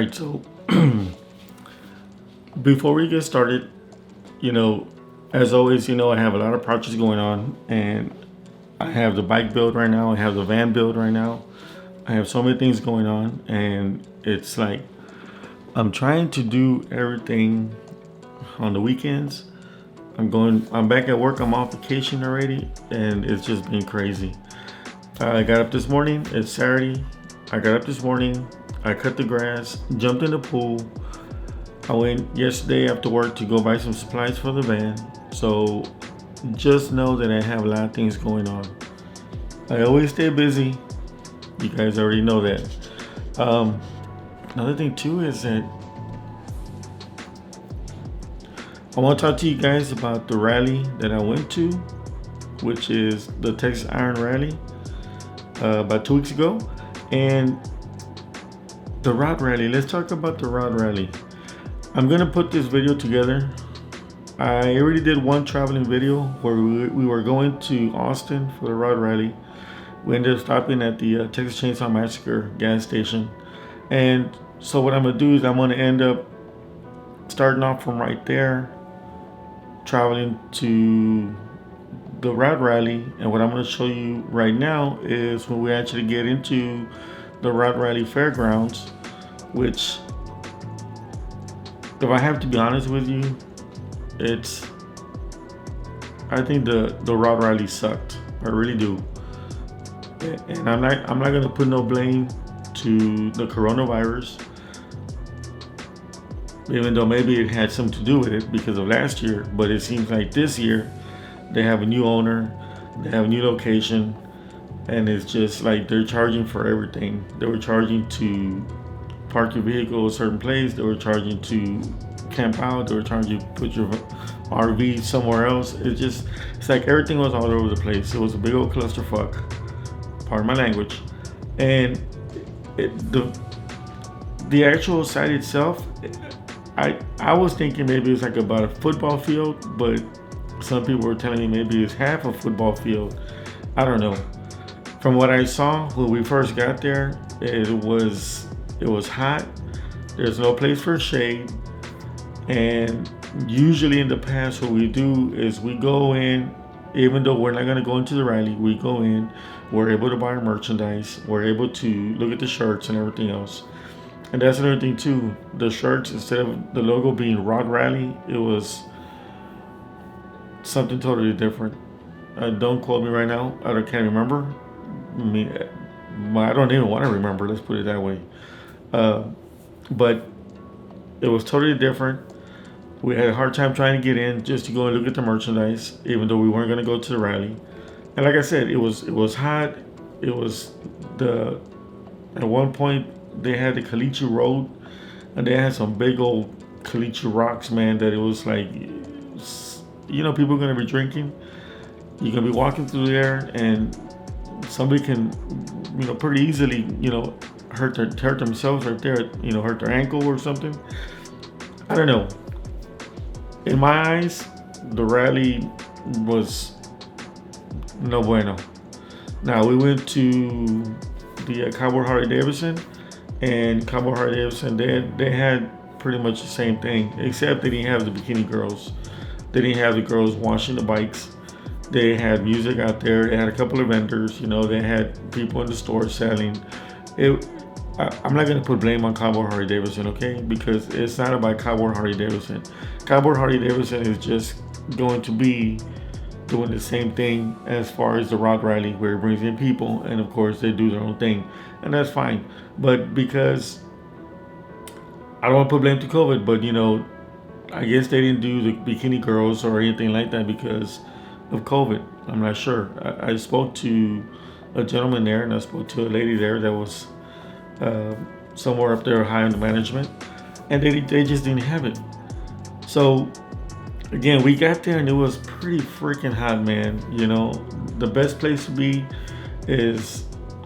Alright, so before we get started, you know, as always, I have a lot of projects going on, and I have the bike build right now, I have the van build right now. I have so many things going on, and it's like I'm trying to do everything on the weekends. I'm back at work, I'm off vacation already, and it's just been crazy. I got up this morning, it's Saturday. I got up this morning, I cut the grass, jumped in the pool. I went yesterday after work to go buy some supplies for the van. So just know that I have a lot of things going on. I always stay busy. You guys already know that. Another thing too is that I want to talk to you guys about the rally that I went to, which is the Texas Iron Rally about 2 weeks ago. And the r.o.t rally, let's talk about the r.o.t rally. I'm gonna put this video together. I already did one traveling video where we were going to Austin for the r.o.t rally. We ended up stopping at the Texas Chainsaw Massacre gas station. And so what I'm gonna do is I'm gonna end up starting off from right there, traveling to the r.o.t rally. And what I'm gonna show you right now is when we actually get into the r.o.t rally fairgrounds, which, if I have to be honest with you, I think the r.o.t rally sucked. I really do. And I'm not gonna put no blame to the coronavirus, even though maybe it had something to do with it because of last year. But it seems like this year they have a new owner, they have a new location, and it's just like they're charging for everything. They were charging to park your vehicle a certain place, they were charging to camp out, they were charging to put your RV somewhere else. It's like everything was all over the place. It was a big old clusterfuck, pardon my language. And the actual site itself, I was thinking maybe it's like about a football field, but some people were telling me maybe it's half a football field. I don't know. From what I saw when we first got there, it was hot. There's no place for shade. And usually in the past, what we do is we go in, even though we're not going to go into the rally, we go in, we're able to buy our merchandise, we're able to look at the shirts and everything else. And that's another thing too. The shirts, instead of the logo being r.o.t rally, it was something totally different. Don't quote me right now. I can't remember. I don't even want to remember. Let's put it that way. But it was totally different. We had a hard time trying to get in just to go and look at the merchandise, even though we weren't going to go to the rally. And like I said, it was hot. It was at one point they had the Caliche Road, and they had some big old Caliche rocks, man, that it was like, people are going to be drinking. You're going to be walking through there, and somebody can, pretty easily, hurt themselves right there, hurt their ankle or something. I don't know. In my eyes, the rally was no bueno. Now, we went to the Cowboy Harley-Davidson, and Cowboy Harley-Davidson, they had pretty much the same thing, except they didn't have the bikini girls. They didn't have the girls washing the bikes. They had music out there. They had a couple of vendors. They had people in the store selling. I'm not going to put blame on Cowboy Harley-Davidson, okay? Because it's not about Cowboy Harley-Davidson. Cowboy Harley-Davidson is just going to be doing the same thing as far as the r.o.t rally, where it brings in people, and of course they do their own thing, and that's fine. But because I don't want to put blame to COVID, but I guess they didn't do the bikini girls or anything like that because of COVID. I'm not sure. I spoke to a gentleman there, and I spoke to a lady there that was somewhere up there high in the management, and they just didn't have it. So again, we got there and it was pretty freaking hot, man. The best place to be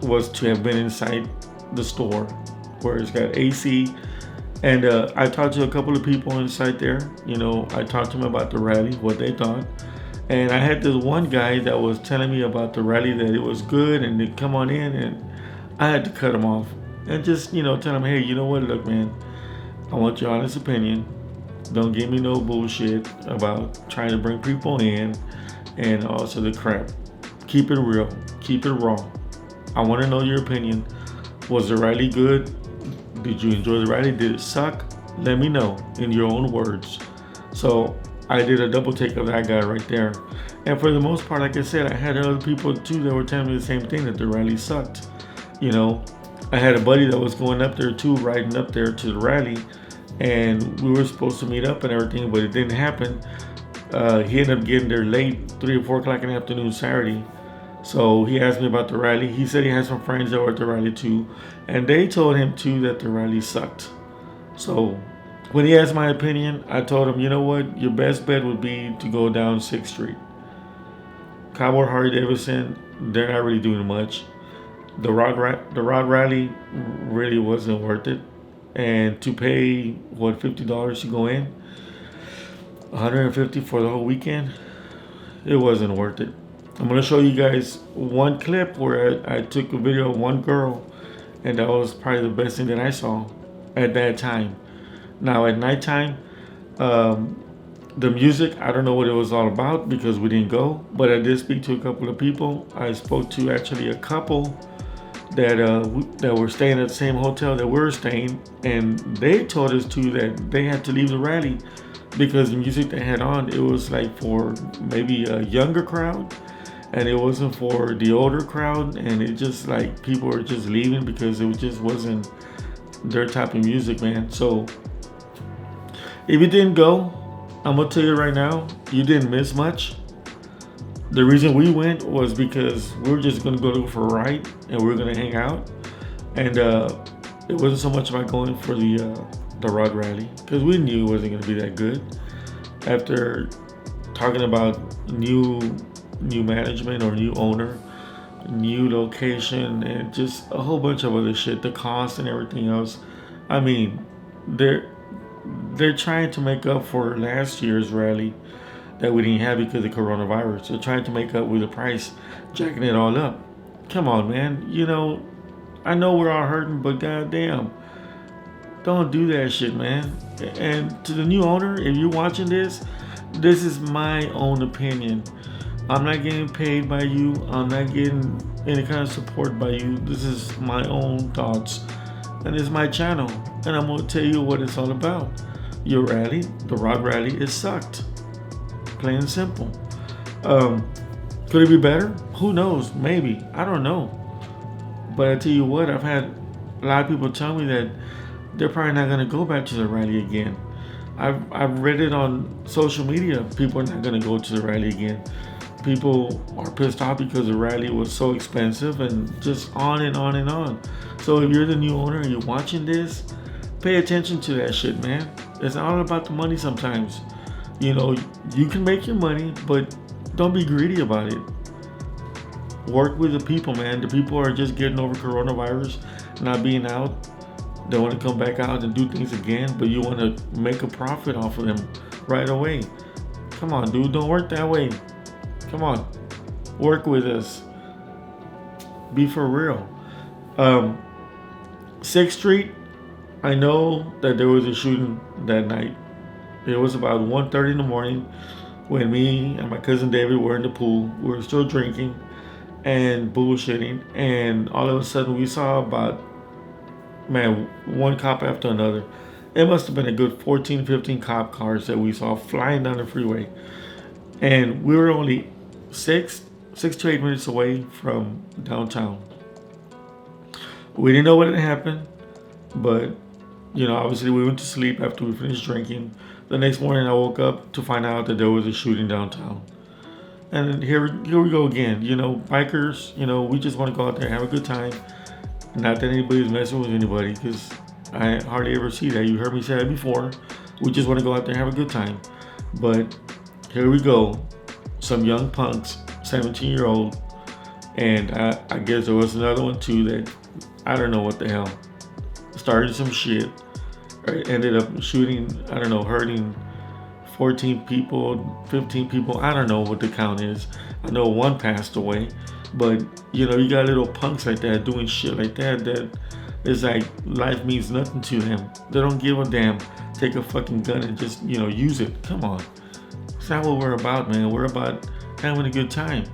was to have been inside the store where it's got AC. And I talked to a couple of people inside there. I talked to them about the rally, what they thought. And I had this one guy that was telling me about the rally, that it was good and to come on in, and I had to cut him off and just, tell him, hey, you know what, look, man, I want your honest opinion. Don't give me no bullshit about trying to bring people in and also the crap. Keep it real. Keep it raw. I want to know your opinion. Was the rally good? Did you enjoy the rally? Did it suck? Let me know in your own words. So I did a double take of that guy right there. And for the most part, like I said, I had other people too that were telling me the same thing, that the rally sucked. You know, I had a buddy that was going up there too, riding up there to the rally, and we were supposed to meet up and everything, but it didn't happen. He ended up getting there late, 3 or 4 o'clock in the afternoon Saturday. So he asked me about the rally. He said he had some friends that were at the rally too, and they told him too that the rally sucked. So when he asked my opinion, I told him, you know what, your best bet would be to go down 6th Street. Cowboy Harley Davidson, they're not really doing much. The R.o.t rally really wasn't worth it. And to pay, what, $50 to go in? $150 for the whole weekend? It wasn't worth it. I'm going to show you guys one clip where I took a video of one girl, and that was probably the best thing that I saw at that time. Now at nighttime, the music, I don't know what it was all about because we didn't go, but I did speak to a couple of people. I spoke to actually a couple that were staying at the same hotel that we were staying, and they told us too that they had to leave the rally because the music they had on, it was like for maybe a younger crowd, and it wasn't for the older crowd, and it just like people were just leaving because it just wasn't their type of music, man. So if you didn't go, I'm gonna tell you right now, you didn't miss much. The reason we went was because we were just gonna go for a ride and we were gonna hang out, and it wasn't so much about going for the R.o.t rally because we knew it wasn't gonna be that good. After talking about new management or new owner, new location, and just a whole bunch of other shit, the cost and everything else. I mean, they're trying to make up for last year's rally that we didn't have because of coronavirus. They're trying to make up with the price, jacking it all up. Come on, man. You know, I know we're all hurting, but goddamn, don't do that shit, man. And to the new owner, if you're watching this is my own opinion. I'm not getting paid by you. I'm not getting any kind of support by you. This is my own thoughts. And it's my channel. And I'm going to tell you what it's all about. Your rally, the R.o.t rally, it sucked. Plain and simple. Could it be better? Who knows? Maybe. I don't know. But I tell you what, I've had a lot of people tell me that they're probably not going to go back to the rally again. I've read it on social media. People are not going to go to the rally again. People are pissed off because the rally was so expensive, and just on and on and on. So if you're the new owner and you're watching this, pay attention to that shit, man. It's all about the money sometimes. You know, you can make your money, but don't be greedy about it. Work with the people, man. The people are just getting over coronavirus, not being out. They want to come back out and do things again, but you want to make a profit off of them right away. Come on, dude. Don't work that way. Come on. Work with us. Be for real. 6th Street, I know that there was a shooting that night. It was about 1:30 in the morning when me and my cousin David were in the pool. We were still drinking and bullshitting, and all of a sudden we saw about, man, one cop after another. It must have been a good 14, 15 cop cars that we saw flying down the freeway. And we were only 6 to 8 minutes away from downtown. We didn't know what had happened, but, you know, obviously we went to sleep after we finished drinking. The next morning I woke up to find out that there was a shooting downtown. And here we go again. You know, bikers, you know, we just want to go out there and have a good time. Not that anybody's messing with anybody, because I hardly ever see that. You heard me say that before. We just want to go out there and have a good time. But here we go. Some young punks, 17-year-old. And I guess there was another one too that, I don't know what the hell, started some shit. Ended up shooting, I don't know, hurting 14 people, 15 people. I don't know what the count is. I know one passed away. But, you know, you got little punks like that doing shit like that It's like life means nothing to them. They don't give a damn. Take a fucking gun and just, use it. Come on. It's not what we're about, man. We're about having a good time.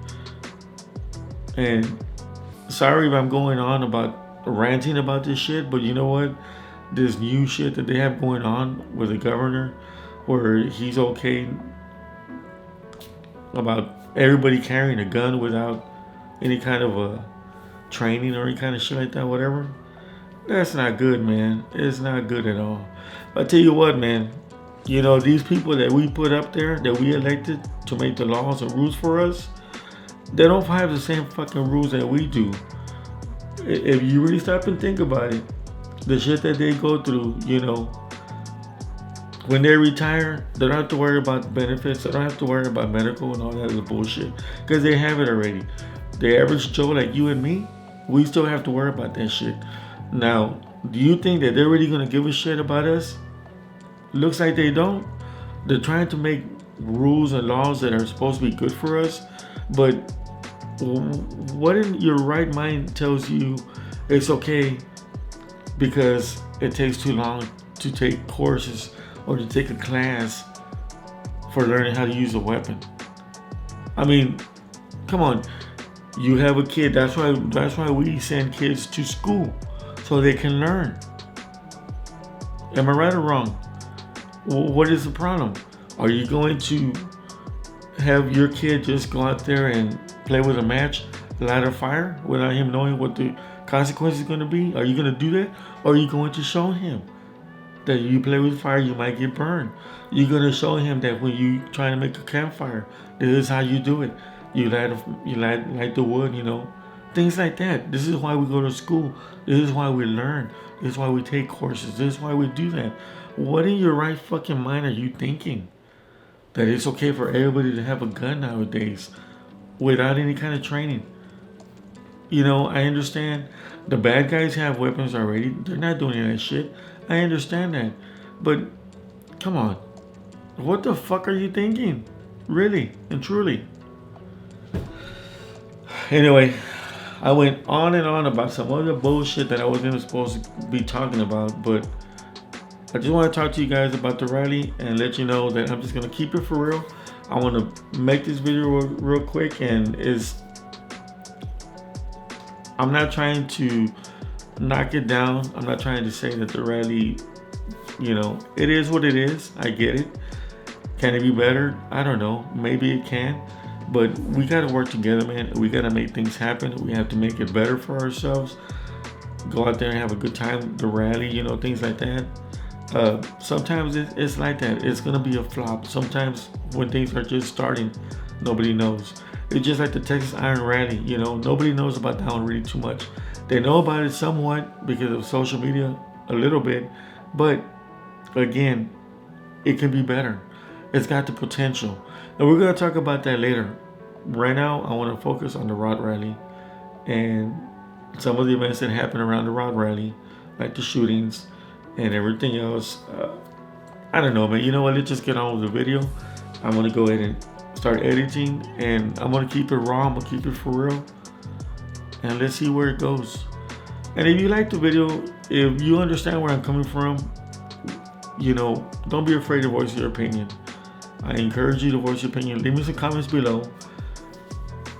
And sorry if I'm going on about ranting about this shit, but you know what? This new shit that they have going on with the governor, where he's okay about everybody carrying a gun without any kind of a training or any kind of shit like that, whatever. That's not good, man. It's not good at all. But I tell you what, man. These people that we put up there, that we elected to make the laws and rules for us, they don't have the same fucking rules that we do. If you really stop and think about it, the shit that they go through, when they retire, they don't have to worry about benefits. They don't have to worry about medical and all that other bullshit, because they have it already. The average Joe like you and me, we still have to worry about that shit. Now, do you think that they're really going to give a shit about us? Looks like they don't. They're trying to make rules and laws that are supposed to be good for us, but what in your right mind tells you it's okay because it takes too long to take courses or to take a class for learning how to use a weapon? I mean, come on. You have a kid. That's why we send kids to school, so they can learn. Am I right or wrong? What is the problem? Are you going to have your kid just go out there and play with a match, light a fire, without him knowing what the consequence is going to be? Are you going to do that? Or are you going to show him that you play with fire, you might get burned? You're going to show him that when you trying to make a campfire, this is how you do it. You light the wood, things like that. This is why we go to school. This is why we learn. This is why we take courses. This is why we do that. What in your right fucking mind are you thinking? That it's okay for everybody to have a gun nowadays without any kind of training? I understand the bad guys have weapons already. They're not doing any of that shit. I understand that. But come on. What the fuck are you thinking? Really and truly. Anyway, I went on and on about some other bullshit that I wasn't even supposed to be talking about, but I just want to talk to you guys about the rally and let you know that I'm just going to keep it for real. I want to make this video real quick, and I'm not trying to knock it down. I'm not trying to say that the rally, it is what it is. I get it. Can it be better? I don't know. Maybe it can. But we got to work together, man. We got to make things happen. We have to make it better for ourselves. Go out there and have a good time. The rally, things like that. Sometimes it's like that. It's going to be a flop. Sometimes when things are just starting, nobody knows. It's just like the Texas Iron Rally. Nobody knows about that one really too much. They know about it somewhat because of social media, a little bit. But again, it can be better. It's got the potential. And we're going to talk about that later. Right now, I want to focus on the r.o.t rally and some of the events that happen around the r.o.t rally, like the shootings and everything else. I don't know, man. You know what? Let's just get on with the video. I'm going to go ahead and start editing, and I'm going to keep it raw. I'm going to keep it for real. And let's see where it goes. And if you like the video, if you understand where I'm coming from, don't be afraid to voice your opinion. I encourage you to voice your opinion. Leave me some comments below.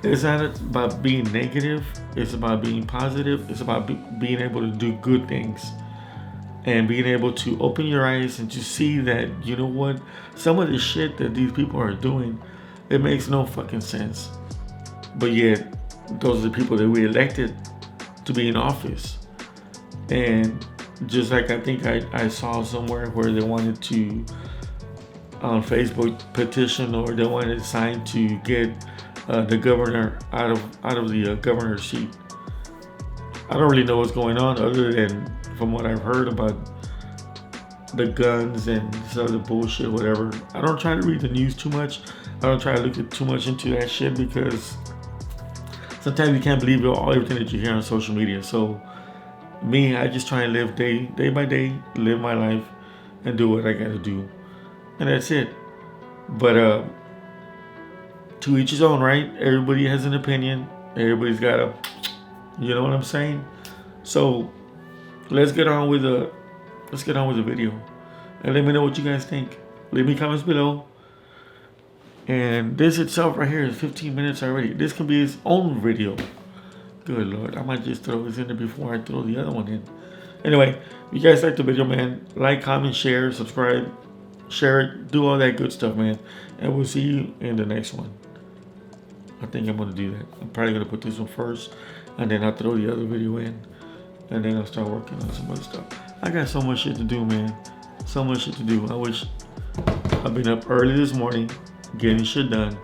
It's not about being negative. It's about being positive. It's about being able to do good things and being able to open your eyes and to see that, some of the shit that these people are doing, it makes no fucking sense. But yet, those are the people that we elected to be in office. And just like I think I saw somewhere where they wanted to, on Facebook, petition, or they wanted to sign to get the governor out of the governor's seat. I don't really know what's going on other than from what I've heard about the guns and some of the bullshit, whatever. I don't try to read the news too much. I don't try to look too much into that shit because sometimes you can't believe everything that you hear on social media. So me, I just try and live day by day, live my life and do what I gotta do. And that's it. But to each his own, right? Everybody has an opinion. Everybody's got a, you know what I'm saying? So let's get on with the video, and let me know what you guys think. Leave me comments below. And this itself right here is 15 minutes already. This can be its own video. Good Lord, I might just throw this in there before I throw the other one in. Anyway, if you guys like the video, man, like, comment, share, subscribe, share it, do all that good stuff, man. And we'll see you in the next one. I think I'm gonna do that. I'm probably gonna put this one first, and then I'll throw the other video in, and then I'll start working on some other stuff. I got so much shit to do, man. So much shit to do. I wish I've been up early this morning, getting shit done,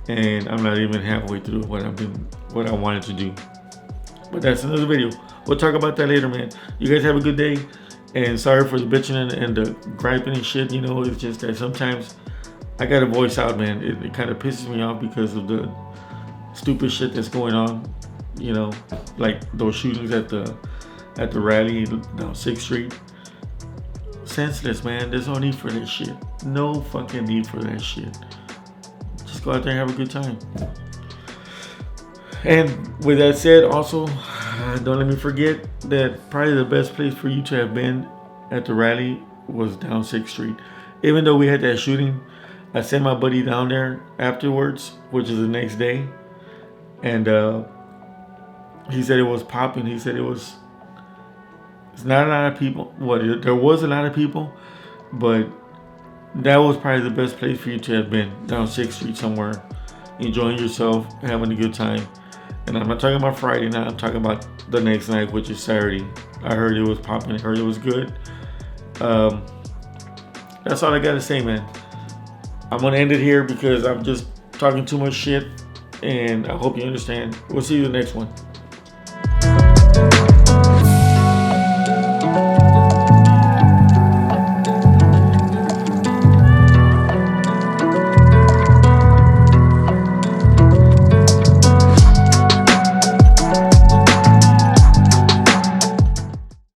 and I'm not even halfway through what I wanted to do. But that's another video. We'll talk about that later, man. You guys have a good day, and sorry for the bitching and the griping and shit. You know, it's just that sometimes I gotta voice out, man. It kind of pisses me off because of the stupid shit that's going on. You know, like those shootings at the rally down 6th Street. Senseless, man. There's no need for that shit. No fucking need for that shit. Just go out there and have a good time. And with that said, also, don't let me forget that probably the best place for you to have been at the rally was down 6th Street. Even though we had that shooting, I sent my buddy down there afterwards, which is the next day. And he said it was popping. He said it's not a lot of people. There was a lot of people, but that was probably the best place for you to have been, down 6th Street somewhere, enjoying yourself, having a good time. And I'm not talking about Friday night, I'm talking about the next night, which is Saturday. I heard it was popping, I heard it was good. That's all I gotta say, man. I'm gonna end it here because I'm just talking too much shit, and I hope you understand. We'll see you in the next one.